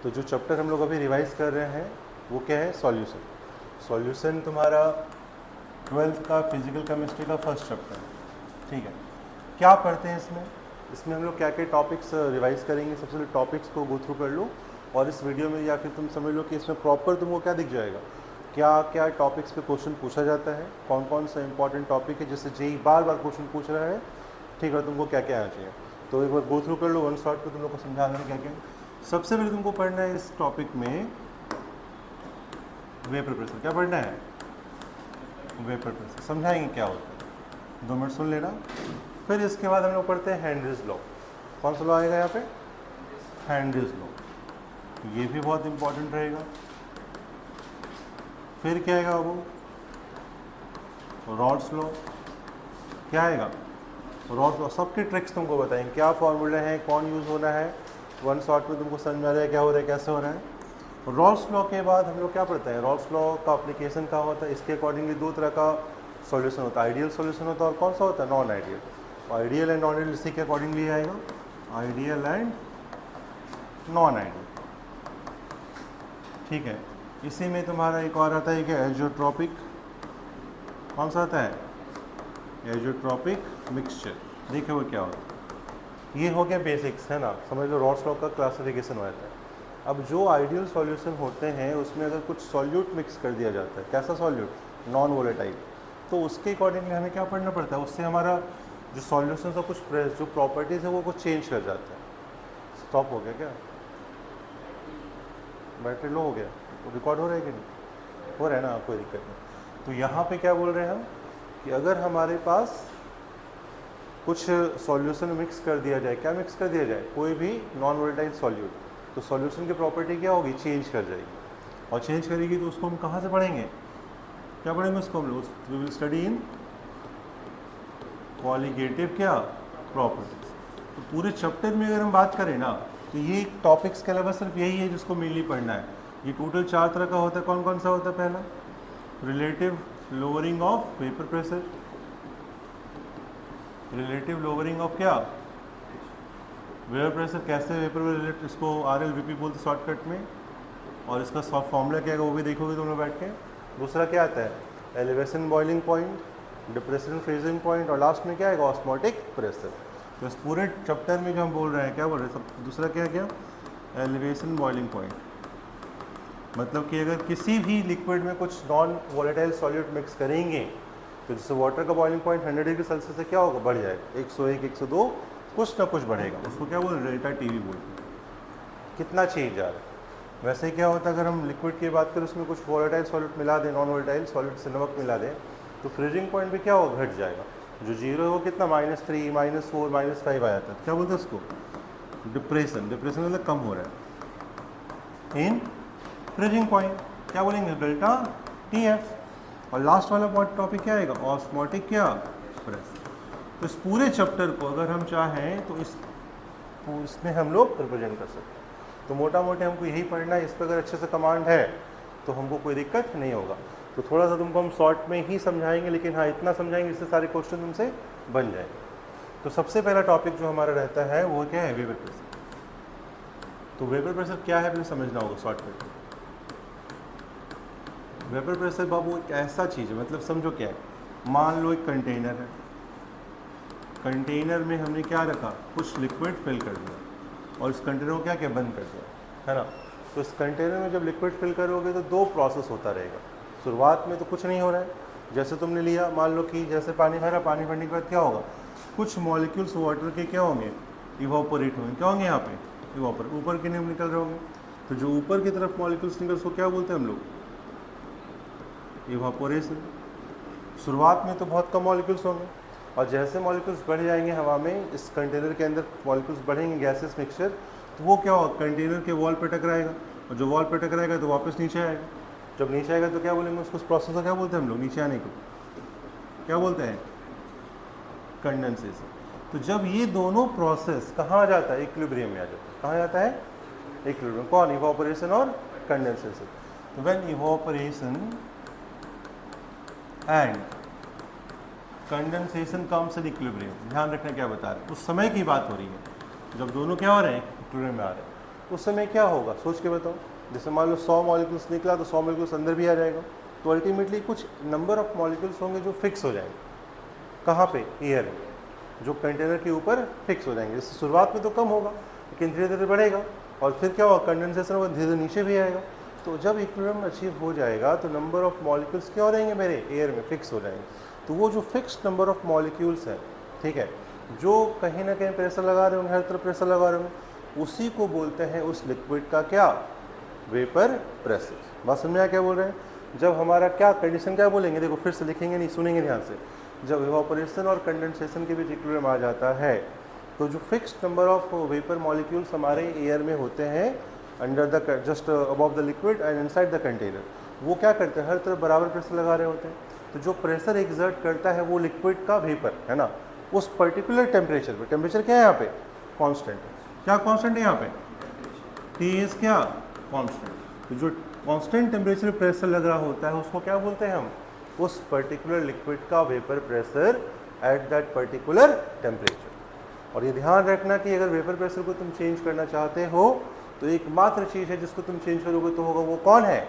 तो जो चैप्टर हम लोग अभी रिवाइज कर रहे हैं वो क्या है? सॉल्यूशन। सॉल्यूशन तुम्हारा 12th का फिजिकल केमिस्ट्री का फर्स्ट चैप्टर है, ठीक है। क्या पढ़ते हैं इसमें? इसमें हम लोग क्या क्या टॉपिक्स रिवाइज करेंगे। सबसे पहले टॉपिक्स को गो थ्रू कर लो, और इस वीडियो में या फिर तुम समझ लो कि इसमें प्रॉपर तुमको क्या दिख जाएगा, क्या क्या टॉपिक्स पे क्वेश्चन पूछा जाता है, कौन कौन सा इंपॉर्टेंट टॉपिक है जिससे जेई बार बार क्वेश्चन पूछ रहा है, ठीक है। तुमको क्या क्या आना चाहिए, तो एक बार गो थ्रू कर लो, वन शॉट पे तुम लोग को समझा देंगे क्या क्या। सबसे पहले तुमको पढ़ना है इस टॉपिक में वेपर प्रेशर। क्या पढ़ना है? Vapour pressure. समझाएंगे क्या होता है, 2 मिनट सुन लेना। फिर इसके बाद हम लोग पढ़ते हैं हेनरीज लॉ। कौन सा लॉ आएगा यहाँ पे? Henry's law. ये भी बहुत इंपॉर्टेंट रहेगा। फिर क्या आएगा वो? Rods law. क्या आएगा? Rods law. सबके ट्रिक्स तुमको बताएंगे, क्या फॉर्मूले हैं, कौन यूज़ होना है, वन शॉट में तुमको समझ में आ रहा है क्या हो रहा है, कैसे हो रहा है। रॉल्स लॉ के बाद हम लोग क्या पढ़ते हैं? रॉल्स लॉ का एप्लीकेशन क्या होता है? इसके अकॉर्डिंगली 2 तरह का सॉल्यूशन होता है, आइडियल सॉल्यूशन होता है और कौन सा होता है? Non ideal. Ideal and non ideal इसी के अकॉर्डिंगली आएगा, आइडियल एंड नॉन आइडियल, ठीक है। इसी में तुम्हारा एक और आता है कि एजोट्रॉपिक। कौन सा आता है? Azeotropic mixture. देखिए वो क्या होता है। ये हो गया बेसिक्स, है ना, समझ लो। रॉल्स लॉ का क्लासिफिकेशन हो जाता है। अब जो आइडियल सॉल्यूशन होते हैं उसमें अगर कुछ सॉल्यूट मिक्स कर दिया जाता है, कैसा सॉल्यूट? नॉन वोलेटाइल, तो उसके अकॉर्डिंगली हमें क्या पढ़ना पड़ता है? उससे हमारा जो सॉल्यूशन का कुछ जो प्रॉपर्टीज़ है वो कुछ चेंज कर जाता है। स्टॉप हो गया क्या? बैटरी लो हो गया? रिकॉर्ड हो रहा है कि नहीं हो रहा है ना? कोई दिक्कत नहीं। तो यहाँ पे क्या बोल रहे हैं हम कि अगर हमारे पास कुछ सॉल्यूशन मिक्स कर दिया जाए, क्या मिक्स कर दिया जाए? कोई भी नॉन वोलेटाइल सॉल्यूट, तो सॉल्यूशन की प्रॉपर्टी क्या होगी? चेंज कर जाएगी। और चेंज करेगी तो उसको हम कहाँ से पढ़ेंगे? क्या पढ़ेंगे उसको हम लोग? We will study in qualitative क्या प्रॉपर्टीज। तो पूरे चैप्टर में अगर हम बात करें ना, तो ये टॉपिक्स के अलावा सिर्फ यही है जिसको मेनली पढ़ना है। ये टोटल 4 तरह का होता है। कौन कौन सा होता है? पहला, relative lowering of vapour pressure. Relative lowering of क्या? Vapour pressure. कैसे वेपर रिलेट, इसको RLVP बोलते शॉर्टकट में, और इसका सॉफ्ट फॉर्मूला क्या है वो भी देखोगे तुम लोग बैठ के। दूसरा क्या आता है? Elevation boiling point, depression freezing point, और लास्ट में क्या आएगा? Osmotic pressure. तो इस पूरे चैप्टर में जो हम बोल रहे हैं, क्या बोल रहे हैं सब? दूसरा क्या क्या? Elevation boiling point. मतलब कि अगर किसी भी लिक्विड में कुछ नॉन वोलेटाइल सॉल्यूट मिक्स करेंगे तो जैसे वाटर का बॉइलिंग पॉइंट 100 डिग्री सेल्सियस से क्या होगा? बढ़ जाएगा, 101, 102, कुछ ना कुछ बढ़ेगा। उसको क्या बोल रहे हैं? डेल्टा टीवी बोलते हैं। कितना चेंज आ रहा है। वैसे क्या होता है, अगर हम लिक्विड की बात करें उसमें कुछ वोलेटाइल सॉल्यूट मिला दें, नॉन वोलेटाइल सॉल्यूट से नमक मिला दें, तो फ्रीजिंग पॉइंट भी क्या होगा? घट जाएगा। जो जीरो है वो कितना? -3, -4, -5 आ जाता है। क्या बोलते हैं उसको? डिप्रेशन। डिप्रेशन मतलब कम हो रहा है इन फ्रीजिंग पॉइंट। क्या बोलेंगे? Delta TF। और लास्ट वाला टॉपिक क्या आएगा? ऑस्मोटिक क्या प्रेशर। तो इस पूरे चैप्टर को अगर हम चाहें तो इसमें हम लोग रिप्रेजेंट कर सकते हैं। तो मोटा मोटे हमको यही पढ़ना है। इस पर अगर अच्छे से कमांड है तो हमको कोई दिक्कत नहीं होगा। तो थोड़ा सा तुमको हम शॉर्ट में ही समझाएंगे, लेकिन हाँ इतना समझाएंगे इससे सारे क्वेश्चन तुमसे बन जाएंगे। तो सबसे पहला टॉपिक जो हमारा रहता है वो क्या है? Vapour pressure. तो वेपर प्रेशर क्या है पहले समझना होगा शॉर्टकट में। वेपर प्रेशर बाबू एक ऐसा चीज़ है, मतलब समझो क्या है। मान लो एक कंटेनर है, कंटेनर में हमने क्या रखा? कुछ लिक्विड फिल कर दिया, और इस कंटेनर को क्या क्या बंद कर दिया, है ना। तो इस कंटेनर में जब लिक्विड फिल करोगे तो 2 प्रोसेस होता रहेगा। शुरुआत में तो कुछ नहीं हो रहा है, जैसे तुमने लिया, मान लो कि जैसे पानी भरा, पानी भरने के बाद क्या होगा? कुछ मॉलिक्यूल्स वाटर के क्या होंगे? इवापोरेट होंगे। क्या होंगे यहाँ पे? इवापोरेट। ऊपर की नहीं निकल रहे होंगे। तो जो ऊपर की तरफ मॉलिक्यूल्स निकल, उसको क्या बोलते हैं हम लोग? इवापोरेशन। शुरुआत में तो बहुत कम मॉलिक्यूल्स होंगे, और जैसे मॉलिक्यूल्स बढ़ जाएंगे हवा में, इस कंटेनर के अंदर मॉलिक्यूल्स बढ़ेंगे, गैसेस मिक्सचर, तो वो क्या होगा? कंटेनर के वॉल पे टकराएगा, और जो वॉल पे टकराएगा तो वापस नीचे आएगा। जब नीचे आएगा तो क्या बोलेंगे? उसको प्रोसेस को क्या बोलते हैं हम लोग? नीचे आने को क्या बोलते हैं? कंडेंसेशन। तो जब ये दोनों प्रोसेस कहाँ आ जाता है? इक्विलिब्रियम में आ जाता है। कहाँ जाता है? इक्विलिब्रियम। कौन? इवापोरेशन और कंडेंसेशन। तो when evaporation and condensation comes in equilibrium, ध्यान रखना क्या बता रहे हैं, उस समय की बात हो रही है जब दोनों क्या हो रहे हैं? इक्विलिब्रियम में आ रहे हैं। उस समय क्या होगा सोच के बताओ। जैसे मान लो 100 मॉलिक्यूल्स निकला तो 100 मॉलिक्यूल्स अंदर भी आ जाएगा, तो अल्टीमेटली कुछ नंबर ऑफ मॉलिक्यूल्स होंगे जो फिक्स हो जाएंगे। कहाँ पे? एयर में, जो कंटेनर के ऊपर फिक्स हो जाएंगे। जैसे शुरुआत में तो कम होगा लेकिन धीरे धीरे बढ़ेगा, और फिर क्या होगा, कंडेंसेशन होगा, धीरे धीरे नीचे भी आएगा। तो जब इक्विलिब्रियम अचीव हो जाएगा तो नंबर ऑफ मॉलिक्यूल्स क्या हो जाएंगे मेरे, एयर में फिक्स हो जाएंगे। तो वो जो फिक्स नंबर ऑफ मॉलिक्यूल्स है, ठीक है, जो कहीं ना कहीं प्रेशर लगा रहे होंगे, हर तरफ प्रेशर लगा रहे होंगे, उसी को बोलते हैं उस लिक्विड का क्या, वेपर प्रेशर। बात समझ में आया क्या बोल रहे हैं? जब हमारा क्या कंडीशन क्या बोलेंगे, देखो फिर से लिखेंगे, नहीं सुनेंगे ध्यान से। जब इवापोरेशन और कंडेंसेशन के बीच इक्विलिब्रियम आ जाता है तो जो fixed number of vapour molecules हमारे एयर में होते हैं under the just above the liquid and inside the container, वो क्या करते हैं, हर तरफ बराबर प्रेशर लगा रहे होते हैं। तो जो प्रेशर एग्जर्ट करता है वो लिक्विड का वेपर है ना, उस पर्टिकुलर टेम्परेचर पे, टेम्परेचर क्या है यहाँ पे, कांस्टेंट है। क्या कांस्टेंट है यहाँ पे, टी इज क्या, कांस्टेंट। तो जो कांस्टेंट टेम्परेचर प्रेशर लग रहा होता है उसको क्या बोलते हैं हम, उस पर्टिकुलर लिक्विड का vapour pressure at that particular temperature. और ये ध्यान रखना कि अगर वेपर प्रेशर को तुम चेंज करना चाहते हो तो एकमात्र चीज़ है जिसको तुम चेंज करोगे तो होगा, वो कौन है,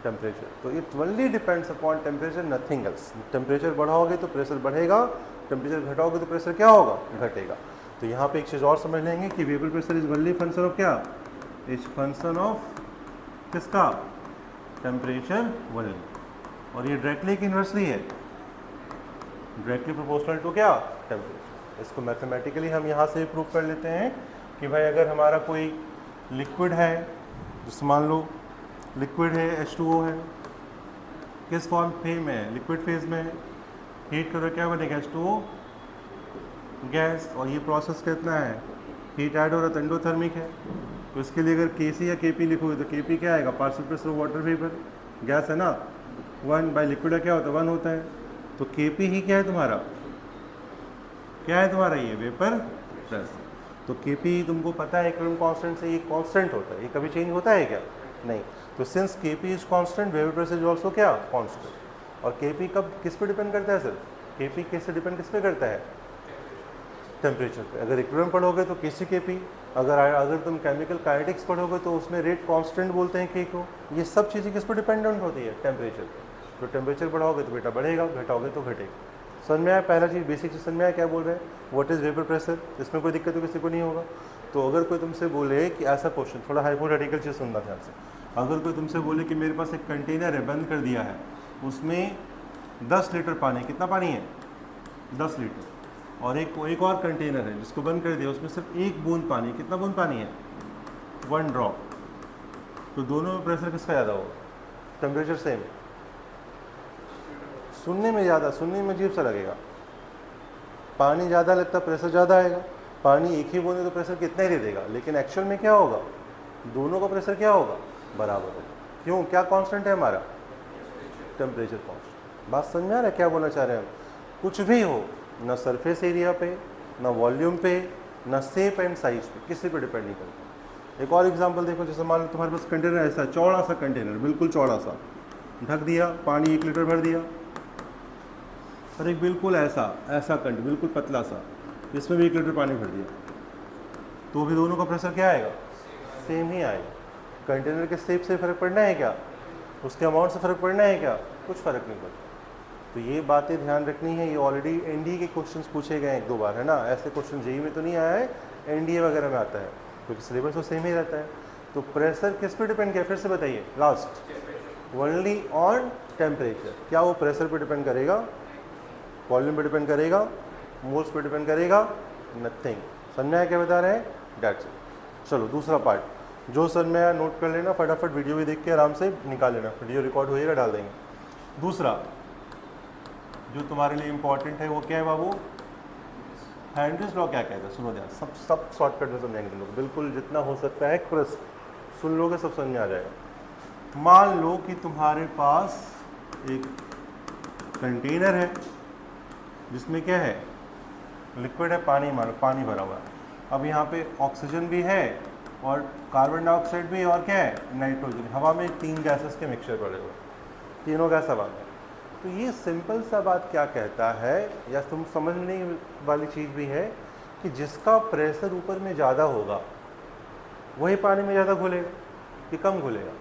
टेम्परेचर। तो it only depends upon temperature, nothing else. Temperature बढ़ाओगे तो प्रेशर बढ़ेगा, टेम्परेचर घटाओगे तो प्रेशर क्या होगा, घटेगा। तो यहाँ पे एक चीज़ और समझ लेंगे कि vapour pressure is only function of क्या, इज फंक्शन ऑफ किसका, टेम्परेचर ओनली। और ये डायरेक्टली की इन्वर्सली है, डायरेक्टली प्रोपोर्शनल टू क्या, टेम्परेचर। इसको मैथमेटिकली हम यहाँ से प्रूव कर लेते हैं कि भाई अगर हमारा कोई लिक्विड है, जैसे मान लो लिक्विड है H2O है, किस फॉर्म फेज में है, लिक्विड फेज में है, हीट करो क्या बनेगा, H2O गैस। और ये प्रोसेस कितना है, हीट ऐड हो रहा है, एंडोथर्मिक है। तो इसके लिए अगर Kc या Kp लिखोगे तो Kp क्या आएगा, partial pressure of water vapour, gas है ना, 1 बाई लिक्विड का क्या होता है, 1 होता है। तो Kp ही क्या है तुम्हारा, क्या है तुम्हारा, ये वेपर प्रेशर। तो Kp तुमको पता है इक्विलिब्रियम कांस्टेंट से ये कांस्टेंट होता है, ये कभी चेंज होता है क्या, नहीं। तो since Kp is constant, vapour pressure is also क्या, कांस्टेंट। और Kp कब किस पे डिपेंड करता है सर, Kp किससे डिपेंड किस पे करता है, टेम्परेचर पे। अगर इक्विलिब्रियम पढ़ोगे तो Kc Kp, अगर तुम केमिकल काइनेटिक्स पढ़ोगे तो उसमें रेट कांस्टेंट बोलते हैं K को। ये सब चीज़ें किस पर डिपेंडेंट होती है, टेम्परेचर पे। तो टेम्परेचर बढ़ाओगे तो बेटा बढ़ेगा, घटाओगे तो घटेगा। समझ में आया, पहला चीज़ बेसिक चीज़ समझ में आया क्या बोल रहे हैं, व्हाट इज़ वेपर प्रेशर, इसमें कोई दिक्कत तो किसी को नहीं होगा। तो अगर कोई तुमसे बोले कि ऐसा क्वेश्चन, थोड़ा हाइपोथेटिकल चीज़ सुनना ध्यान से, अगर कोई तुमसे बोले कि मेरे पास एक कंटेनर है, बंद कर दिया है, उसमें 10 लीटर पानी, कितना पानी है, 10 लीटर, और एक और कंटेनर है जिसको बंद कर दिया, उसमें सिर्फ 1 बूंद पानी, कितना बूंद पानी है, 1 ड्रॉप। तो दोनों में प्रेशर किसका ज़्यादा होगा, टेम्परेचर सेम। सुनने में ज़्यादा, सुनने में अजीब सा लगेगा, पानी ज़्यादा लगता प्रेशर ज़्यादा आएगा, पानी एक ही बूंद तो प्रेशर कितना ही दे देगा, लेकिन एक्चुअल में क्या होगा, दोनों का प्रेशर क्या होगा, बराबर होगा। क्यों, क्या कांस्टेंट है हमारा, टेम्परेचर कांस्टेंट। बात समझ में आ रहा है क्या बोलना चाह रहे हैं हम, कुछ भी हो, ना सरफेस एरिया पे, ना वॉल्यूम पे, ना शेप एंड साइज पे, किसी पे डिपेंड नहीं करता। एक और एग्जांपल देखो, जैसे मान लो तुम्हारे पास कंटेनर ऐसा चौड़ा सा कंटेनर, बिल्कुल चौड़ा सा, ढक दिया, पानी 1 लीटर भर दिया, और एक बिल्कुल ऐसा कंटेनर बिल्कुल पतला सा, इसमें भी 1 लीटर पानी भर दिया, तो भी दोनों का प्रेशर क्या आएगा, सेम ही आएगा। कंटेनर के शेप से फ़र्क पड़ना है क्या, उसके अमाउंट से फ़र्क पड़ना है क्या, कुछ फ़र्क नहीं पड़ता। तो ये बातें ध्यान रखनी है। ये ऑलरेडी एनडीए के क्वेश्चंस पूछे गए 1-2 बार, है ना, ऐसे क्वेश्चन जेईई में तो नहीं आया है, एनडीए वगैरह में आता है, क्योंकि सिलेबस तो सेम ही रहता है। तो प्रेशर किस पे डिपेंड किया, फिर से बताइए लास्ट, ओनली ऑन टेम्परेचर। क्या वो प्रेशर पे डिपेंड करेगा, वॉल्यूम पे डिपेंड करेगा, मोल्स पे डिपेंड करेगा, नथिंग। समझ में आया क्या बता रहे हैं, डेट्स इट। चलो दूसरा पार्ट, जो समझ में आया नोट कर लेना, फटाफट वीडियो भी देख के आराम से निकाल लेना, वीडियो रिकॉर्ड होएगा डाल देंगे। दूसरा जो तुम्हारे लिए इम्पॉर्टेंट है वो क्या है बाबू, हेनरीज लॉ क्या कहता है, सुनो ध्यान, सब शॉर्टकट में समझेंगे तुम लोग, बिल्कुल जितना हो सकता है क्रिस्प सुन लोगे, सब समझ में आ जाएगा। मान लो कि तुम्हारे पास एक कंटेनर है जिसमें क्या है, लिक्विड है, पानी, मान लो पानी भरा हुआ है। अब यहाँ पे ऑक्सीजन भी है और कार्बन डाइऑक्साइड भी है, और क्या है, नाइट्रोजन। हवा में 3 गैसेस के मिक्सचर पड़े हुए, तीनों गैस हवा में। तो ये सिंपल सा बात क्या कहता है, या तुम समझने वाली चीज़ भी है, कि जिसका प्रेशर ऊपर में ज़्यादा होगा वही पानी में ज़्यादा घुलेगा कि कम घुलेगा?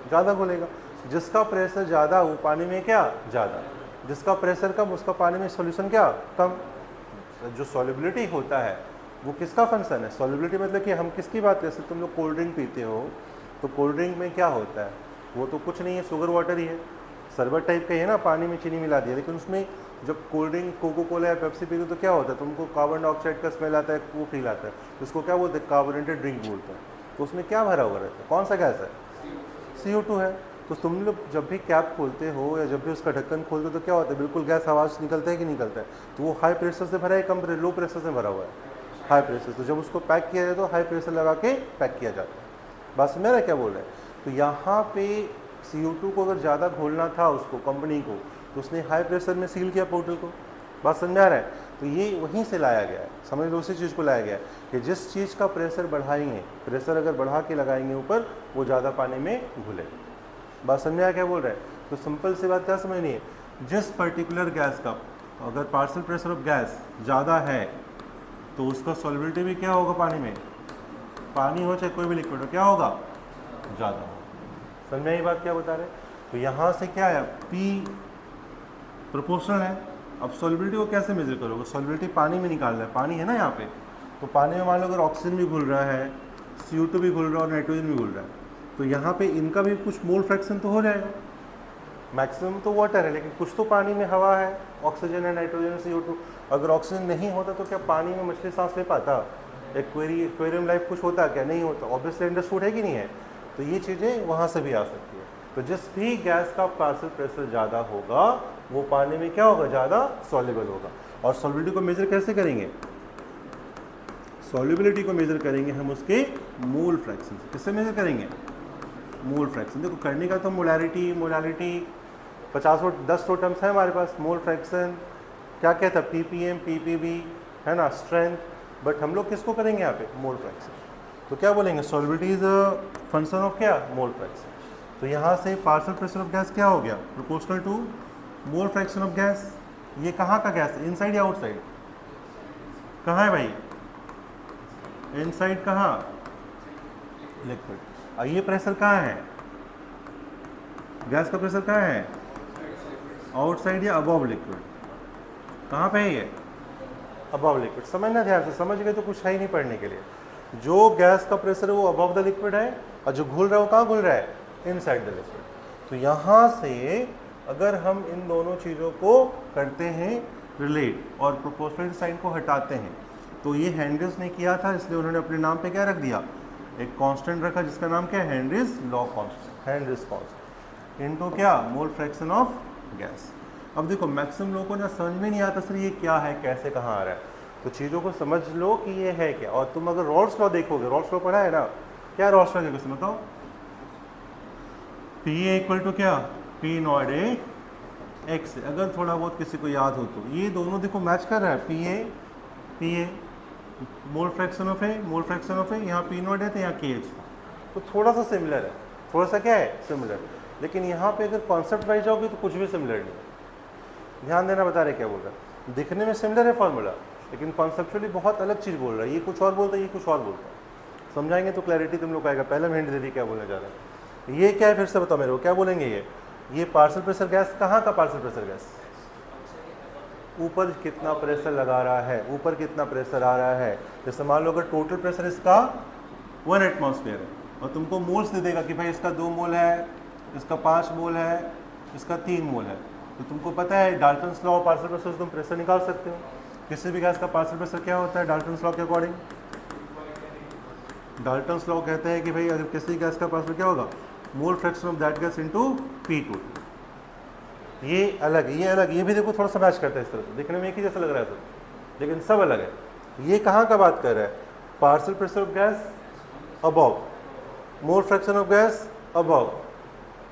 ज़्यादा घुलेगा। जिसका प्रेशर ज़्यादा वो पानी में क्या ज़्यादा, जिसका प्रेशर कम उसका पानी में सॉल्यूशन क्या कम। जो सॉल्युबिलिटी होता है वो किसका फंक्शन है? सॉल्युबिलिटी मतलब कि हम किसकी बात करते हैं? तुम लोग कोल्ड ड्रिंक पीते हो तो कोल्ड ड्रिंक में क्या होता है? वो तो कुछ नहीं है, शुगर वाटर ही है, शरबत टाइप का ही है ना, पानी में चीनी मिला दिया। लेकिन उसमें जब कोल्ड ड्रिंक कोको कोला या पेप्सी पीते हो तो क्या होता है? तुमको कार्बन डाइऑक्साइड का स्मेल आता है, वो फील आता है, उसको क्या बोलते हैं? कार्बोनेटेड ड्रिंक बोलते हैं। तो उसमें क्या भरा हुआ रहता है? कौन सा गैस है? CO2 है। तो तुम लोग जब भी कैप खोलते हो या जब भी उसका ढक्कन खोलते हो तो क्या होता है? बिल्कुल गैस आवाज़ निकलता है कि निकलता है? तो वो हाई प्रेशर से भरा है, कम लो प्रेशर से भरा हुआ है? High pressure. तो जब उसको पैक किया जाए तो हाई प्रेशर लगा के पैक किया जाता है। बात समझ रहे क्या बोल रहे हैं? तो यहाँ पे CO2 को अगर ज़्यादा घोलना था उसको कंपनी को, तो उसने हाई प्रेशर में सील किया पोर्टल को। बात समझ आ रहा है? तो ये वहीं से लाया गया है, समझ लो, उसी चीज़ को लाया गया है कि जिस चीज़ का प्रेशर बढ़ाएंगे, प्रेशर अगर बढ़ा के लगाएंगे ऊपर, वो ज़्यादा पानी में घुलेगा। बात समझ आया क्या बोल रहे हैं? तो सिंपल सी बात क्या समझनी है? जिस पर्टिकुलर गैस का अगर पार्शियल प्रेशर ऑफ गैस ज़्यादा है तो उसका सॉल्युबिलिटी भी क्या होगा? पानी में, पानी हो चाहे कोई भी लिक्विड हो, क्या होगा? ज़्यादा होगा। समझ में आई बात क्या बता रहे? तो यहाँ से क्या है? P प्रोपोर्शनल है। अब सॉल्युबिलिटी को कैसे मेजर करोगे? सॉल्युबिलिटी पानी में निकालना है, पानी है ना यहाँ पे, तो पानी में मान लो अगर ऑक्सीजन भी घुल रहा है, CO2 भी घुल रहा है और नाइट्रोजन भी घुल रहा है, तो यहाँ पे इनका भी कुछ मोल फ्रैक्शन तो हो जाएगा। मैक्सिमम तो वाटर है, लेकिन कुछ तो पानी में हवा है, ऑक्सीजन है, नाइट्रोजन, CO2। अगर ऑक्सीजन नहीं होता तो क्या पानी में मछली सांस ले पाता? एक्वेरियम लाइफ कुछ होता क्या? नहीं होता। ऑब्वियसली अंडरस्टूड है कि नहीं है? तो ये चीज़ें वहाँ से भी आ सकती है। तो जिस भी गैस का पार्शियल प्रेशर ज़्यादा होगा वो पानी में क्या होगा? ज़्यादा सॉल्युबल होगा। और सॉल्युबिलिटी को मेजर कैसे करेंगे? सॉल्युबिलिटी को मेजर करेंगे हम उसके मोल फ्रैक्शन से। किससे मेजर करेंगे? Mole fraction. देखो करने का तो मोलारिटी 10 टर्म्स है हमारे पास। मोल फ्रैक्शन क्या क्या था? ppm, ppb है ना, स्ट्रेंथ। बट हम लोग किसको करेंगे यहाँ पे? Mole fraction. तो क्या बोलेंगे? Solubility is a function of क्या? Mole fraction. तो यहाँ से पार्शियल प्रेशर ऑफ गैस क्या हो गया? Proportional to mole fraction of gas. ये कहाँ का गैस है? इनसाइड या आउटसाइड? कहाँ है भाई? इनसाइड कहाँ? लिक्विड। और ये प्रेशर कहाँ है? गैस का प्रेशर कहाँ है? आउटसाइड या अबव लिक्विड? कहाँ पे है ये? Above liquid. समझना ध्यान से, समझ गए तो कुछ है ही नहीं पढ़ने के लिए। जो गैस का प्रेशर है वो अबव द लिक्विड है, और जो घुल रहा है वो कहाँ घुल रहा है? Inside the liquid. तो यहाँ से अगर हम इन दोनों चीज़ों को करते हैं रिलेट और प्रोपोर्शनल साइन को हटाते हैं, तो ये हेनरीज ने किया था, इसलिए उन्होंने अपने नाम पे क्या रख दिया? एक कांस्टेंट रखा जिसका नाम क्या है? Henry's law constant, Henry's constant into क्या? Mole fraction of gas. अब देखो मैक्सिमम लोगों को ना समझ में नहीं आता सर ये क्या है, कैसे, कहाँ आ रहा है। तो चीज़ों को समझ लो कि ये है क्या। और तुम अगर रॉल्स लॉ देखोगे, रॉल्स लॉ पढ़ा है ना? क्या रॉल्स लॉ देखो बताओ? P इक्वल टू क्या? P naught A x. अगर थोड़ा बहुत किसी को याद हो तो ये दोनों देखो मैच कर रहा है। P A mole fraction of A, mole fraction of A, यहाँ P नॉट है तो यहाँ KH। तो थोड़ा सा सिमिलर है, थोड़ा सा क्या है? सिमिलर। लेकिन यहाँ पे अगर कॉन्सेप्ट वाइज जाओगे तो कुछ भी सिमिलर नहीं है। ध्यान देना, बता रहे क्या बोल रहा है। दिखने में सिमिलर है फॉर्मूला, लेकिन कॉन्सेप्चुअली बहुत अलग चीज़ बोल रहा है। ये कुछ और बोलता है, ये कुछ और बोलता है। समझाएंगे तो क्लैरिटी तुम लोग आएगा। पहले मैं हिंट दे दी क्या बोलने जा रहा है। ये क्या है? फिर से बताओ मेरे को, क्या बोलेंगे? ये पार्शियल प्रेशर गैस कहाँ का पार्शियल प्रेशर गैस? ऊपर कितना प्रेशर लगा रहा है, ऊपर कितना प्रेशर आ रहा है। जैसे मान लो अगर टोटल प्रेशर इसका 1 एटमॉस्फेयर है और तुमको मोल्स दे देगा कि भाई इसका 2 मोल है, इसका 5 मोल है, इसका 3 मोल है, तो तुमको पता है डाल्टन्स लॉ पार्शियल प्रेशर से तुम प्रेशर निकाल सकते हो। किसी भी गैस का पार्शियल प्रेशर क्या होता है डाल्टन्स लॉ के अकॉर्डिंग? डाल्टन्स लॉ कहते हैं कि भाई अगर किसी गैस का पार्शियल क्या होगा? मोल fraction of that gas into P2। ये अलग, ये अलग, ये भी देखो थोड़ा सा मैच करता है इस तरह से, दिखने में एक ही जैसा लग रहा है सब, लेकिन सब अलग है। ये कहाँ का बात कर रहा है? Partial pressure of gas above, mole fraction of gas above,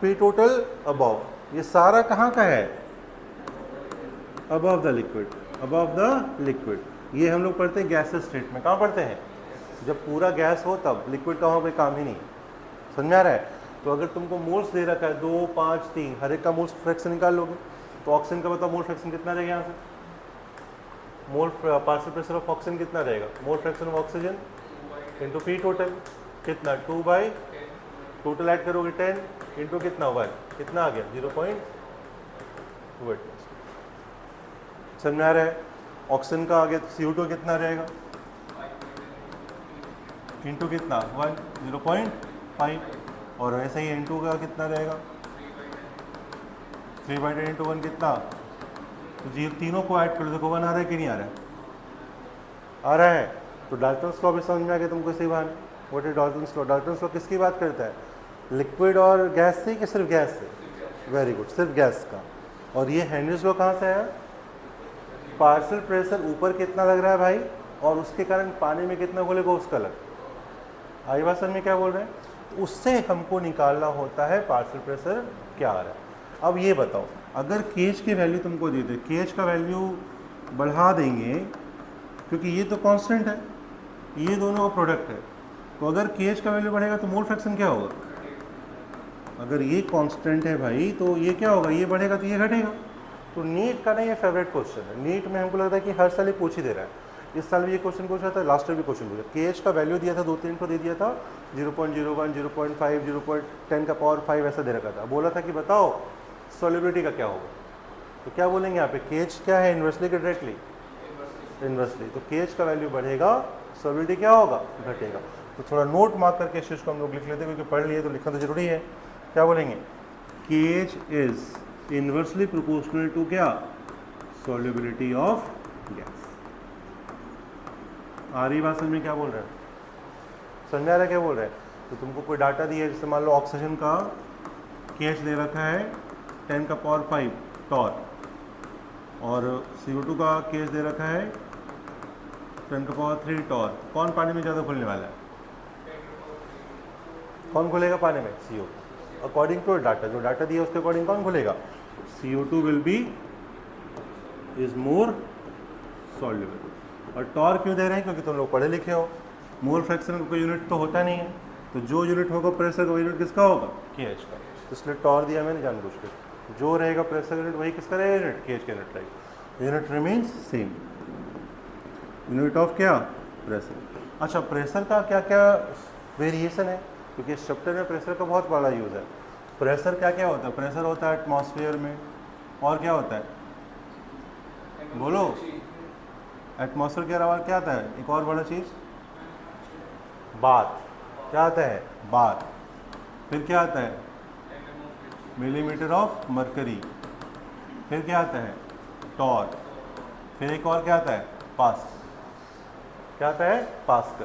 P total above. ये सारा कहाँ का है? Above the liquid, above the liquid. ये हम लोग पढ़ते हैं गैसेस स्टेट में। कहाँ पढ़ते हैं? जब पूरा गैस हो तब। लिक्विड का वहाँ कोई काम ही नहीं। समझ में आ रहा है? तो अगर तुमको मोल्स दे रखा है 2, 5, 3, हर एक का मोल्स फ्रैक्शन निकाल लोगे तो ऑक्सीजन का बताओ मोल फ्रैक्शन कितना रहेगा यहाँ से? मोल पार्शियल प्रेशर ऑफ ऑक्सीजन कितना रहेगा? मोल fraction of oxygen into P total कितना 2 बाई टोटल ऐड करोगे 10 इंटू कितना 1 कितना आ गया 0.2 समझ में आ रहा है। ऑक्सीजन का आ गया तो CO2 कितना रहेगा इंटू कितना 1 0.5 और वैसे ही N2 का कितना रहेगा 3/10 इंटू 1 कितना। तो जी तीनों को ऐड कर देखो 1 आ रहा है कि नहीं आ रहा है, आ रहा है। तो डाल्टन्स लॉ भी समझ में आ गया तुमको इसी बार। What is Dalton's law? Dalton's law किसकी बात करता है, लिक्विड और गैस से कि सिर्फ गैस से? वेरी गुड, सिर्फ गैस का। और ये हेनरीज लॉ कहाँ से आया, पार्शियल प्रेशर ऊपर कितना लग रहा है भाई और उसके कारण पानी में कितना घुलेगा उसका अलग। आई बात समझ में क्या बोल रहे हैं? तो उससे हमको निकालना होता है पार्शियल प्रेशर क्या आ रहा है। अब ये बताओ, अगर केज की वैल्यू तुमको दे दे, केज का वैल्यू बढ़ा देंगे क्योंकि ये तो कांस्टेंट है, ये दोनों का प्रोडक्ट है, तो अगर केज का वैल्यू बढ़ेगा तो मोल फ्रैक्शन क्या होगा? अगर ये कांस्टेंट है भाई तो ये क्या होगा, ये बढ़ेगा तो ये घटेगा। तो नीट का ना ये फेवरेट क्वेश्चन है, नीट में हमको लगता है कि हर साल ये पूछ ही दे रहा है। इस साल भी ये क्वेश्चन पूछा था, लास्ट ईयर भी क्वेश्चन पूछा। केज का वैल्यू दिया था 2-3 को दे दिया था 0.01 0.5 0.10 का पावर 5 ऐसा दे रखा था। बोला था कि बताओ सॉल्युबिलिटी का क्या होगा, तो क्या बोलेंगे यहाँ पे, केज क्या है इन्वर्सली कि डायरेक्टली? इन्वर्सली। तो केज का वैल्यू बढ़ेगा, सॉल्युबिलिटी क्या होगा, घटेगा। तो थोड़ा नोट मार्क करके इस चीज़ को हम लोग लिख लेते हैं क्योंकि पढ़ लिए तो लिखना तो जरूरी है। क्या बोलेंगे, KH is inversely proportional to क्या, सॉल्युबिलिटी ऑफ गैस। आ रही बात समझ में क्या बोल रहे हैं, समझ में आ रहा है क्या बोल रहे हैं? तो तुमको कोई डाटा दिया है, जैसे मान लो ऑक्सीजन का केज दे रखा है 10 का पावर 5 टॉर और CO2 का केज दे रखा है 10 का पावर 3 टॉर। कौन पानी में ज़्यादा घुलने वाला है, कौन घुलेगा पानी में? CO2। अकॉर्डिंग टू डाटा, जो डाटा दिया उसके अकॉर्डिंग कौन घुलेगा? CO2 will be is more soluble. और टॉर क्यों दे रहे हैं, क्योंकि तुम लोग पढ़े लिखे हो, मोल फ्रैक्शन का कोई यूनिट तो होता नहीं है, तो जो यूनिट होगा प्रेशर वो यूनिट किसका होगा, केज का। तो इसलिए टॉर दिया मैंने जानबूझ के, जो रहेगा प्रेशर यूनिट वही किसका रहेगा, यूनिट केज का यूनिट रहेगा। Unit remains same, unit of क्या, प्रेशर। अच्छा, प्रेशर का क्या क्या वेरिएशन है, क्योंकि इस चैप्टर में प्रेशर का बहुत बड़ा यूज़ है। प्रेशर क्या क्या होता है, प्रेशर होता है एटमॉस्फेयर में, और क्या होता है बोलो, एटमॉस्फेयर के अलावा क्या आता है, एक और बड़ा चीज़, बार। क्या आता है, बार। फिर क्या आता है, मिलीमीटर ऑफ मरकरी। फिर क्या आता है, टॉर। फिर एक और क्या आता है, पास। क्या आता है, पास्कल।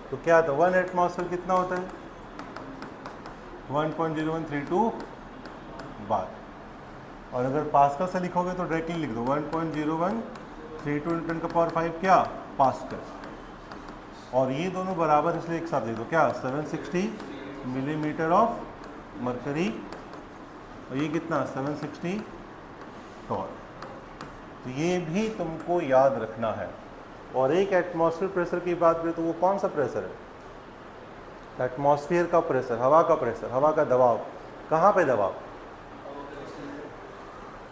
तो क्या आता है, 1 एटमॉस्फेयर कितना होता है, 1.0132 बार। और अगर पास्कल से लिखोगे तो डायरेक्टली लिख दो 1.0132 10 का पावर 5 क्या, पास्कल। और ये दोनों बराबर इसलिए एक साथ दे दो, क्या 760 मिलीमीटर ऑफ मरकरी, और ये कितना 760 टॉर। तो ये भी तुमको याद रखना है। और एक एटमॉस्फेयर प्रेशर की बात करें तो वो कौन सा प्रेशर है, एटमॉस्फेयर का प्रेशर, हवा का प्रेशर, हवा का दबाव। कहाँ पे दबाव,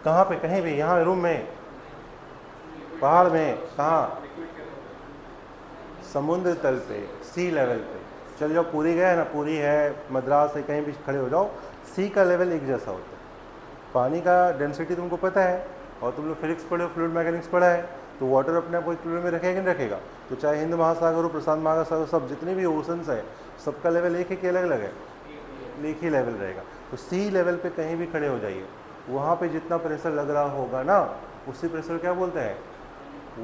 कहाँ पे, कहीं भी, यहाँ रूम में, पहाड़ में, कहाँ, समुद्र तल पे, सी लेवल पे। चल जाओ, पूरी गए ना, पूरी है, मद्रास है, कहीं भी खड़े हो जाओ, सी का लेवल एक जैसा होता है। पानी का डेंसिटी तुमको पता है, और तुम लोग फिजिक्स पढ़े हो, फ्लूइड मैकेनिक्स पढ़ा है, तो वाटर अपने आप को इक्विलिब्रियम में रखेगा कि नहीं रखेगा। तो चाहे हिंद महासागर हो, प्रशांत महासागर, सब जितने भी ओशंस है, सबका लेवल एक ही कि अलग अलग है, एक ही लेवल रहेगा। तो सी लेवल पे कहीं भी खड़े हो जाइए, वहाँ पे जितना प्रेशर लग रहा होगा ना, उसी प्रेशर क्या बोलते हैं,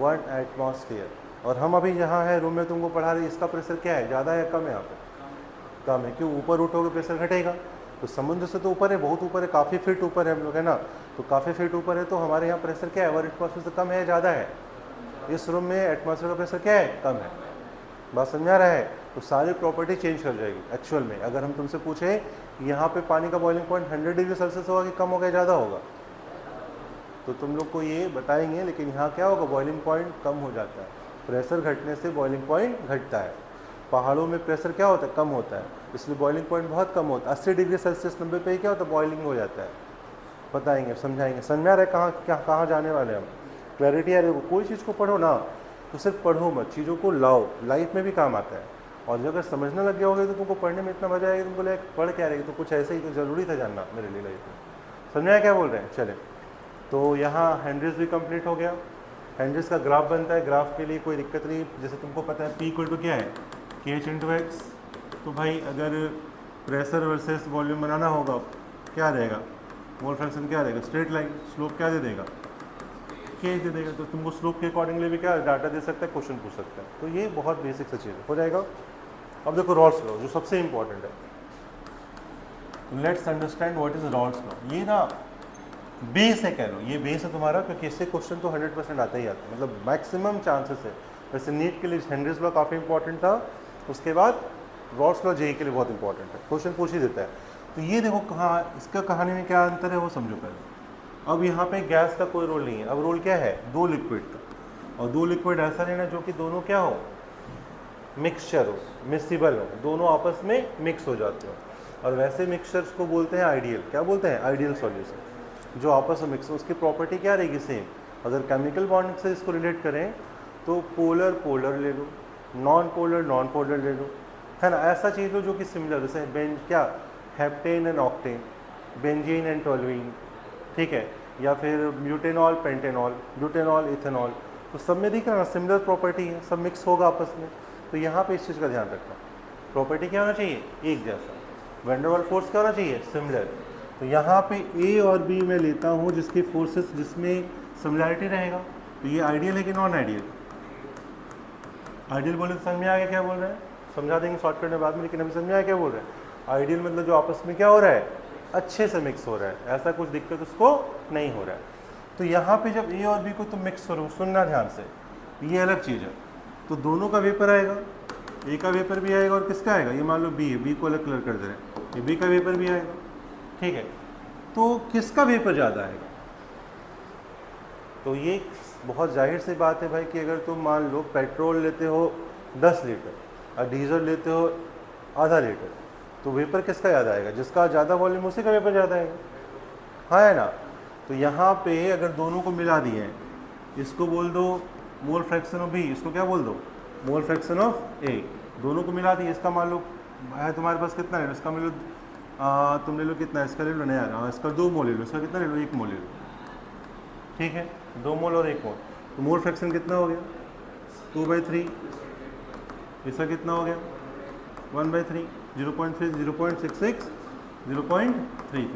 1 एटमॉस्फेयर। और हम अभी यहाँ है रूम में तुमको पढ़ा रहे, इसका प्रेशर क्या है, ज़्यादा है कम है, यहाँ पे कम है। क्यों, ऊपर उठोगे प्रेशर घटेगा। तो समुद्र से तो ऊपर है, बहुत ऊपर है, काफ़ी फीट ऊपर है हम लोग, है ना। तो काफ़ी फीट ऊपर है, तो हमारे यहाँ प्रेशर क्या है, 1 एटमॉस्फेयर से कम है, ज़्यादा है। इस रूम में एटमॉस्फेयर का प्रेशर क्या है, कम है। बात समझ आ रहा है। तो सारी प्रॉपर्टी चेंज कर जाएगी एक्चुअल में। अगर हम तुमसे पूछे यहाँ पे पानी का बॉइलिंग पॉइंट 100 डिग्री सेल्सियस होगा कि कम होगा, ज़्यादा होगा, तो तुम लोग को ये बताएंगे। लेकिन यहाँ क्या होगा, बॉइलिंग पॉइंट कम हो जाता है, प्रेशर घटने से बॉइलिंग पॉइंट घटता है। पहाड़ों में प्रेशर क्या होता है, कम होता है, इसलिए बॉइलिंग पॉइंट बहुत कम होता है। 80 डिग्री सेल्सियस 90 पे ही क्या होता है, बॉइलिंग हो जाता है। बताएंगे, समझाएंगे, समझ में आ रहा है कहाँ जाने वाले हम। क्लैरिटी आ रही है। कोई चीज़ को पढ़ो ना तो सिर्फ पढ़ो मत, चीज़ों को लाओ, लाइफ में भी काम आता है। और जो अगर समझने लग गया होगा तो तुमको पढ़ने में इतना मजा आएगा, तुमको बोले पढ़ क्या रहेगा, तो कुछ ऐसे ही तो ज़रूरी था जानना मेरे लिए लाइफ में। समझाया क्या बोल रहे हैं? चले, तो यहाँ हेनरीज भी कंप्लीट हो गया। हेनरीज का ग्राफ बनता है, ग्राफ के लिए कोई दिक्कत नहीं, जैसे तुमको पता है P इक्वल टू क्या है, KH इंटू एक्स। तो भाई अगर प्रेशर वर्सेस वॉल्यूम बनाना होगा क्या रहेगा, मोल फ्रैक्शन क्या रहेगा, स्ट्रेट लाइन, स्लोप क्या दे देगा, KH दे देगा। तो तुमको स्लोप के अकॉर्डिंगली भी क्या डाटा दे सकता है, क्वेश्चन पूछ सकता है। तो ये बहुत बेसिक सा चीज़ हो जाएगा। अब देखो रॉल्स लॉ जो सबसे इंपॉर्टेंट है, let's understand what is Rawls law. ये ना बेस है, कह लो ये बेस है तुम्हारा, क्योंकि इससे क्वेश्चन तो 100% आता ही आता है, मतलब मैक्सिमम चांसेस है। वैसे नीट के लिए हेनरीज लॉ काफ़ी इंपॉर्टेंट था, उसके बाद रॉल्स लॉ जेई के लिए बहुत इंपॉर्टेंट है, क्वेश्चन पूछ ही देता है। तो ये देखो कहाँ इसका कहानी में क्या अंतर है वो समझो पहले। अब यहाँ पे गैस का कोई रोल नहीं है, अब रोल क्या है, दो लिक्विड का, और दो लिक्विड ऐसा लेना जो कि दोनों क्या हो, मिक्सचर हो, मिक्सिबल हो, दोनों आपस में मिक्स हो जाते हो। और वैसे मिक्सचर्स को बोलते हैं आइडियल, क्या बोलते हैं, आइडियल सॉल्यूशन, जो आपस में मिक्स हो। उसकी प्रॉपर्टी क्या रहेगी, सेम। अगर केमिकल बॉन्डिंग से इसको रिलेट करें तो पोलर पोलर ले लो, नॉन पोलर ले लो, है ना, ऐसा चीज़ लो जो कि सिमिलर, जैसे बेंज क्या, heptane and octane, benzene and toluene, ठीक है, या फिर ब्यूटेनॉल पेंटेनॉल, ब्यूटेनॉल इथेनॉल, तो सब में दिख रहा है सिमिलर प्रॉपर्टी है, सब मिक्स होगा आपस में। तो यहाँ पे इस चीज़ का ध्यान रखना, प्रॉपर्टी क्या होना चाहिए, एक जैसा, वैन डर वाल्स फोर्स क्या होना चाहिए, सिमिलर। तो यहाँ पे ए और बी मैं लेता हूँ जिसके फोर्सेस जिसमें सिमिलैरिटी रहेगा, तो ये आइडियल है कि नॉन आइडियल, आइडियल बोले तो समझ में आ गया क्या बोल रहे हैं, समझा देंगे शॉर्टकट में बाद में, लेकिन अभी समझ में आया क्या बोल रहे हैं। आइडियल मतलब जो आपस में क्या हो रहा है, अच्छे से मिक्स हो रहा है, ऐसा कुछ दिक्कत उसको नहीं हो रहा है। तो यहाँ पे जब ए और बी को तुम मिक्स करो, सुनना ध्यान से, ये अलग चीज़ है, तो दोनों का वेपर आएगा, ए का वेपर भी आएगा और किसका आएगा, ये मान लो बी है, बी को अलग कलर कर दे रहे हैं, ये बी का वेपर भी आएगा, ठीक है। तो किसका वेपर ज़्यादा आएगा, तो ये बहुत जाहिर सी बात है भाई कि अगर तुम मान लो पेट्रोल लेते हो 10 लीटर और डीजल लेते हो आधा लीटर, तो वेपर किसका ज़्यादा आएगा, जिसका ज़्यादा वॉल्यूम उसी का वेपर ज़्यादा आएगा, हाँ है ना। तो यहाँ पे अगर दोनों को मिला दिए, इसको बोल दो मोल फ्रैक्शन ऑफ बी, इसको क्या बोल दो, मोल फ्रैक्शन ऑफ ए, दोनों को मिला दिए, इसका मान लो है तुम्हारे पास कितना है, इसका मान लो तुम ले लो कितना, इसका ले लो नया, इसका 2 मोल ले लो, इसका कितना ले लो, 1 मोल ले लो, ठीक है, 2 मोल और 1 मोल, तो मोल फ्रैक्शन कितना हो गया, 2/3, इसका कितना हो गया 1/3, 0.3, 0.66, 0.33।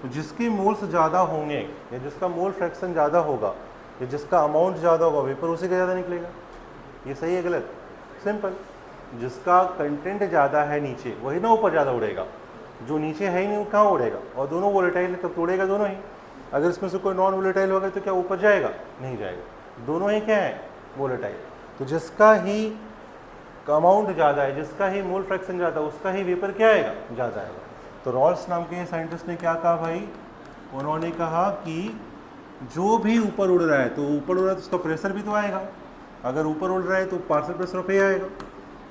तो जिसके मोल्स ज़्यादा होंगे या जिसका मोल फ्रैक्शन ज़्यादा होगा या जिसका अमाउंट ज़्यादा होगा, वेपर उसी का ज़्यादा निकलेगा। ये सही है गलत, सिंपल, जिसका कंटेंट ज़्यादा है नीचे वही ना ऊपर ज़्यादा उड़ेगा, जो नीचे है ही नहीं वो कहाँ उड़ेगा, और दोनों वोलेटाइल है तब तो उड़ेगा दोनों ही। अगर इसमें से कोई नॉन वोलेटाइल होगा तो क्या ऊपर जाएगा, नहीं जाएगा, दोनों ही क्या है, वोलेटाइल। तो जिसका ही अमाउंट ज़्यादा है, जिसका ही मोल फ्रैक्शन ज़्यादा, उसका ही वेपर क्या आएगा, ज़्यादा आएगा। तो रॉल्स नाम के साइंटिस्ट ने क्या कहा भाई, उन्होंने कहा कि जो भी ऊपर उड़ रहा है, तो ऊपर उड़ रहा है तो उसका प्रेशर भी तो आएगा, अगर ऊपर उड़ रहा है तो पार्शियल प्रेशर ऑफ ए आएगा,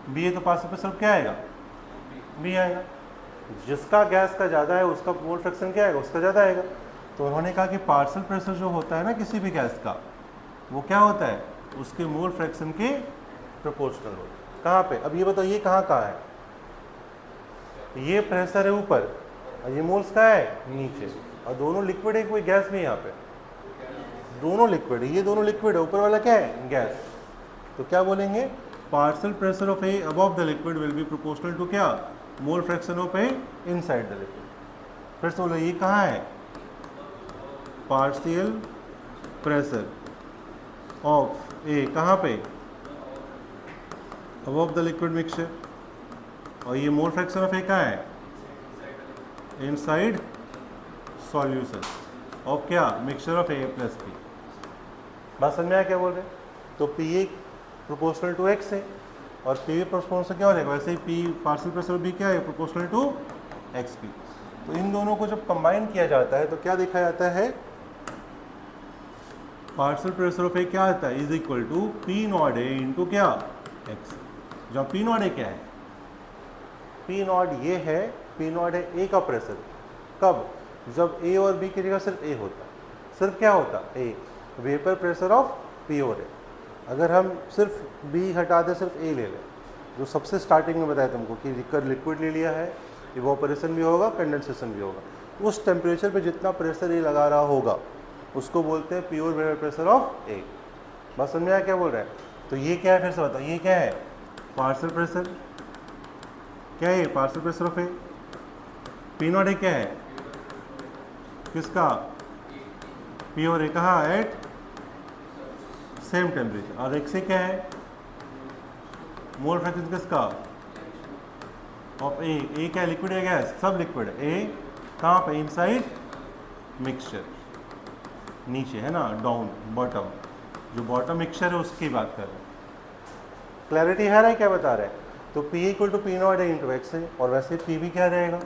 बी है तो पार्शियल प्रेशर ऑफ क्या आएगा, बी आएगा। जिसका गैस का ज़्यादा है उसका मोल फ्रैक्शन क्या आएगा, उसका ज़्यादा आएगा। तो उन्होंने कहा कि पार्शियल प्रेशर जो होता है ना किसी भी गैस का, वो क्या होता है, उसके मोल फ्रैक्शन के प्रोपोर्शनल होता है। कहाँ पे, अब ये बताइए कहाँ है, ये प्रेशर है ऊपर और ये मोल्स का है नीचे, और दोनों लिक्विड है, कोई गैस भी यहाँ पे, दोनों लिक्विड है, ये दोनों लिक्विड है, ऊपर वाला क्या है, गैस। तो क्या बोलेंगे, partial pressure of A above the liquid will be proportional to क्या, mole fraction of A inside the liquid. फिर से बोलो, ये कहाँ है, पार्शियल प्रेशर ऑफ ए कहाँ पे, अबव द लिक्विड मिक्सचर, और ये मोल फ्रैक्शन ऑफ ए कहाँ है, इनसाइड सॉल्यूशन ऑफ क्या, mixture of A plus P. बात समझ में आया क्या बोल रहे हैं। तो P A proportional to X है और पी ए प्रोपोर्शनल से क्या हो जाएगा, वैसे ही पी पार्शियल प्रेशर बी क्या है, प्रोपोर्शनल टू एक्स पी। तो इन दोनों को जब कंबाइन किया जाता है तो क्या देखा जाता है, पार्शियल प्रेशर ऑफ ए क्या आता है, is equal to P naught A into क्या, एक्स। जहाँ पी नॉट ए क्या है, पी नॉट ये है, पी नॉट है ए का प्रेशर, कब, जब ए और बी की जगह सिर्फ ए होता, सिर्फ क्या होता, ए, वेपर प्रेशर ऑफ पी और ए। अगर हम सिर्फ बी हटा दें, सिर्फ ए ले लें, जो सबसे स्टार्टिंग में बताया तुमको कि लिक्विड ले लिया है, इवोपरेशन भी होगा, कंडेंसेशन भी होगा, उस टेम्परेचर पे जितना प्रेशर ये लगा रहा होगा उसको बोलते हैं pure vapour pressure of egg. बस समझ में आया क्या बोल रहे हैं? तो ये क्या है फिर से बताओ, ये क्या है? Partial pressure. क्या है? Partial pressure of A. P naught A क्या है? किसका? Pure A. कहाँ? At same temperature. और एक से क्या है? मोल फ्रैक्शन किसका? ऑफ ए। ए क्या है? लिक्विड है, गैस? सब लिक्विड है। ए कहाँ पे? इनसाइड मिक्सचर, नीचे है ना, डाउन बॉटम, जो बॉटम मिक्सचर है उसकी बात कर रहे हैं। क्लैरिटी है ना? क्या बता रहे हैं? तो P equal to P naught A into X है, और वैसे P भी क्या रहेगा?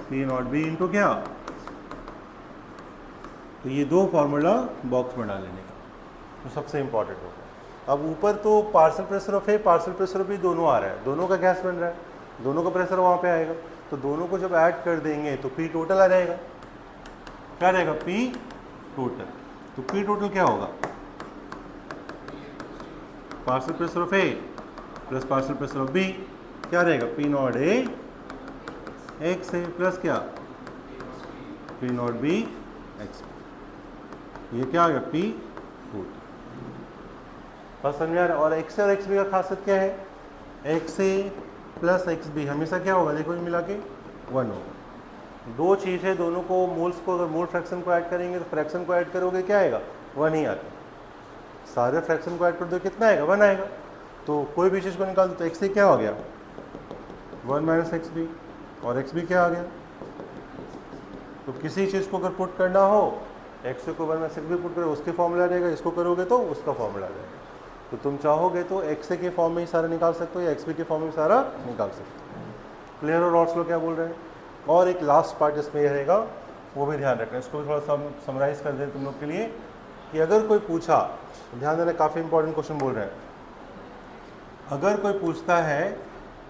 पी नॉट बी इंटू क्या? तो ये दो फॉर्मूला बॉक्स में डाल लेने का, तो सबसे इंपॉर्टेंट होगा। अब ऊपर तो partial pressure of A, partial pressure of B दोनों आ रहा है, दोनों का गैस बन रहा है, दोनों का प्रेशर वहाँ पे आएगा, तो दोनों को जब ऐड कर देंगे तो P टोटल आ जाएगा। क्या रहेगा? P total. तो P टोटल क्या होगा? Partial pressure of A plus partial pressure of B, क्या रहेगा? P naught A X A plus क्या? P naught B X. ये क्या आ गया? P total. बस समझ आ रहा है? और एक्स और एक्स बी का खासियत क्या है? X A plus x B हमेशा क्या होगा? देखो मिला के 1 होगा। दो चीज़ है, दोनों को मोल्स को, अगर मोल फ्रैक्शन को ऐड करेंगे तो फ्रैक्शन को ऐड करोगे क्या आएगा? 1 ही आता है। सारे फ्रैक्शन को ऐड कर दो कितना आएगा? 1 आएगा। तो कोई भी चीज़ को निकाल दो तो एक्स ए क्या हो गया? 1 माइनस एक्स बी, और एक्स बी क्या आ गया? तो किसी चीज़ को अगर पुट करना हो, एक्स ए को 1 माइनस एक्स बी पुट करो, उसके फॉर्मूला रहेगा, इसको करोगे तो उसका फॉर्मूला रहेगा। तो तुम चाहोगे तो एक्स ए के फॉर्म में ही सारा निकाल सकते हो या एक्स बी के फॉर्म में सारा निकाल सकते हो। क्लियर हो? रॉल्स लो क्या बोल रहे हैं? और एक लास्ट पार्ट इसमें यह रहेगा, वो भी ध्यान रखना, इसको भी थोड़ा सा समराइज कर दें तुम लोग के लिए, कि अगर कोई पूछा, ध्यान देना काफ़ी इंपॉर्टेंट क्वेश्चन बोल रहे हैं, अगर कोई पूछता है,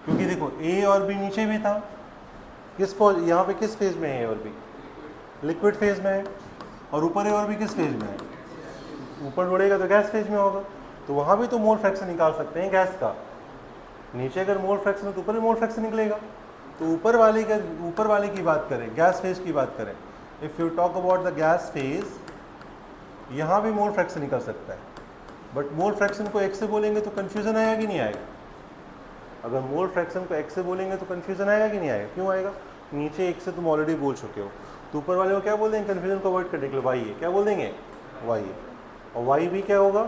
क्योंकि देखो ए और बी नीचे भी था, किस यहाँ पे किस फेज में है? ए और बी लिक्विड फेज में है, और ऊपर ए और बी किस फेज में है? ऊपर बढ़ेगा तो गैस फेज में होगा, तो वहाँ भी तो मोल फ्रैक्शन निकाल सकते हैं गैस का। नीचे अगर मोल फ्रैक्शन है तो ऊपर भी मोल फ्रैक्शन निकलेगा। तो ऊपर वाले की बात करें, गैस फेज की बात करें, if you talk about the gas phase, यहाँ भी मोल फ्रैक्शन निकल सकता है, बट मोल फ्रैक्शन को एक्स से बोलेंगे तो कन्फ्यूज़न आएगा कि नहीं आएगा? अगर मोल फ्रैक्शन को एक्स से बोलेंगे तो कन्फ्यूज़न आएगा कि नहीं आएगा? क्यों आएगा? नीचे एक से तुम ऑलरेडी बोल चुके हो, तो ऊपर वाले को क्या बोल देंगे? कन्फ्यूजन को अवॉइड करने के लिए वाई है, क्या बोल देंगे? वाई है। और वाई भी क्या होगा?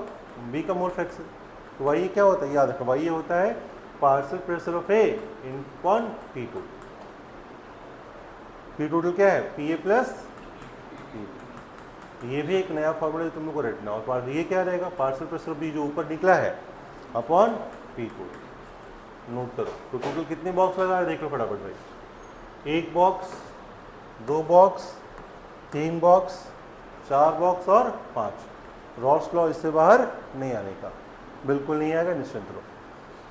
बी का मोल फ्रैक्शन। तो वाई क्या होता है? याद रखो, वाई होता है partial pressure of A in upon P total. P total क्या है? P A plus P. ये भी एक नया फॉर्मूला तुम लोग को रटना, और ये क्या रहेगा? पार्शियल प्रेशर ऑफ बी जो ऊपर निकला है अपॉन पी टोटल। नोट करो। तो टोटल कितने बॉक्स लगा है देख लो फटाफट भाई। 1 बॉक्स, 2 बॉक्स, 3 बॉक्स, 4 बॉक्स और 5। रॉल्स लॉ इससे बाहर नहीं आने का, बिल्कुल नहीं आएगा, निश्चिंत रहो।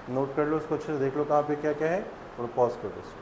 नोट कर लो इसको अच्छे से, देख लो कहाँ पे क्या क्या है, और पॉज कर दो इसको।